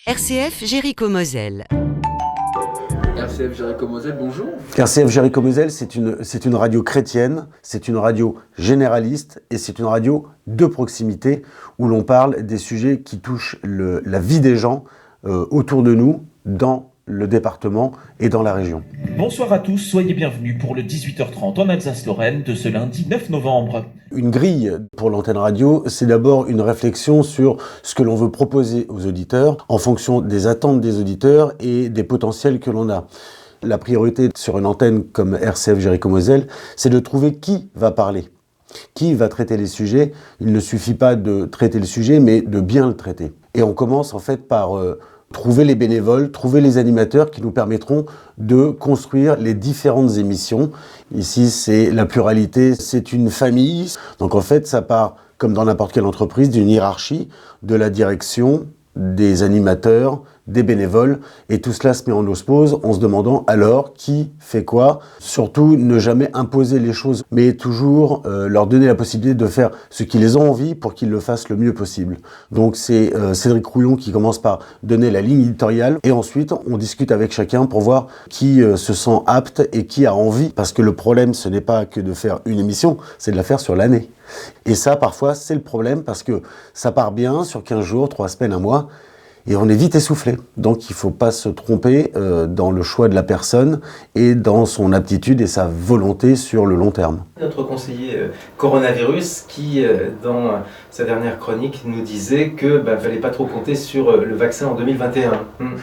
RCF Jéricho-Moselle. RCF Jéricho-Moselle, bonjour. RCF Jéricho-Moselle, c'est une radio chrétienne, c'est une radio généraliste et c'est une radio de proximité où l'on parle des sujets qui touchent la vie des gens autour de nous, dans le département et dans la région. Bonsoir à tous, soyez bienvenus pour le 18h30 en Alsace-Lorraine de ce lundi 9 novembre. Une grille pour l'antenne radio, c'est d'abord une réflexion sur ce que l'on veut proposer aux auditeurs en fonction des attentes des auditeurs et des potentiels que l'on a. La priorité sur une antenne comme RCF Jéricho-Moselle, c'est de trouver qui va parler, qui va traiter les sujets. Il ne suffit pas de traiter le sujet, mais de bien le traiter. Et on commence en fait par trouver les bénévoles, trouver les animateurs qui nous permettront de construire les différentes émissions. Ici, c'est la pluralité, c'est une famille. Donc en fait, ça part, comme dans n'importe quelle entreprise, d'une hiérarchie, de la direction, des animateurs, des bénévoles, et tout cela se met en osmose en se demandant alors qui fait quoi. Surtout ne jamais imposer les choses, mais toujours leur donner la possibilité de faire ce qu'ils ont envie pour qu'ils le fassent le mieux possible. Donc c'est Cédric Rouillon qui commence par donner la ligne éditoriale, et ensuite on discute avec chacun pour voir qui se sent apte et qui a envie, parce que le problème ce n'est pas que de faire une émission, c'est de la faire sur l'année. Et ça parfois c'est le problème parce que ça part bien sur 15 jours, 3 semaines, 1 mois, et on est vite essoufflé. Donc il ne faut pas se tromper dans le choix de la personne et dans son aptitude et sa volonté sur le long terme. Notre conseiller coronavirus qui, dans sa dernière chronique, nous disait que ne fallait pas trop compter sur le vaccin en 2021.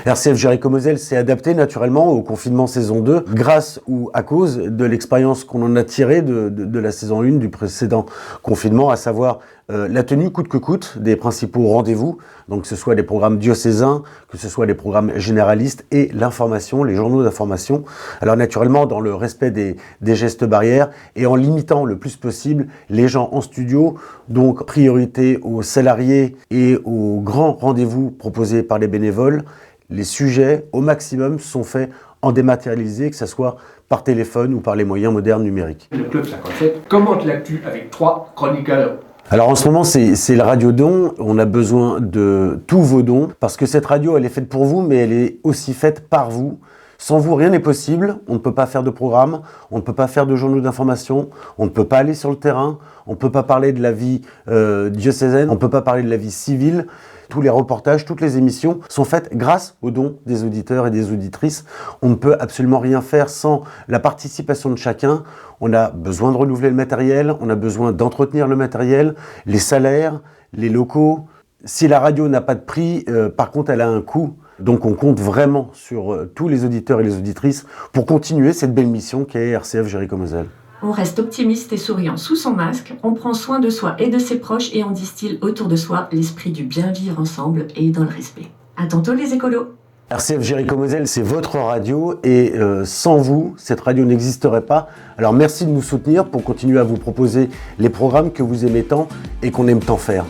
RCF Jéricho-Moselle s'est adapté naturellement au confinement saison 2 grâce ou à cause de l'expérience qu'on en a tirée de la saison 1 du précédent confinement, à savoir la tenue coûte que coûte des principaux rendez-vous, donc que ce soit des programmes diocésains, que ce soit des programmes généralistes et l'information, les journaux d'information. Alors naturellement dans le respect des gestes barrières et en limitant le plus possible les gens en studio, donc priorité aux salariés et aux grands rendez-vous proposés par les bénévoles. Les sujets au maximum sont faits en dématérialisé, que ce soit par téléphone ou par les moyens modernes numériques. Le Club 57 commente l'actu avec 3 chroniqueurs. Alors en ce moment, c'est le radio don. On a besoin de tous vos dons parce que cette radio, elle est faite pour vous, mais elle est aussi faite par vous. Sans vous, rien n'est possible. On ne peut pas faire de programme, on ne peut pas faire de journaux d'information, on ne peut pas aller sur le terrain, on ne peut pas parler de la vie diocésaine, on ne peut pas parler de la vie civile. Tous les reportages, toutes les émissions sont faites grâce aux dons des auditeurs et des auditrices. On ne peut absolument rien faire sans la participation de chacun. On a besoin de renouveler le matériel, on a besoin d'entretenir le matériel, les salaires, les locaux. Si la radio n'a pas de prix, par contre, elle a un coût. Donc on compte vraiment sur tous les auditeurs et les auditrices pour continuer cette belle mission qu'est RCF Jéricho-Moselle. On reste optimiste et souriant sous son masque, on prend soin de soi et de ses proches et on distille autour de soi l'esprit du bien vivre ensemble et dans le respect. À tantôt les écolos. RCF Jéricho-Moselle, c'est votre radio et sans vous, cette radio n'existerait pas. Alors merci de nous soutenir pour continuer à vous proposer les programmes que vous aimez tant et qu'on aime tant faire.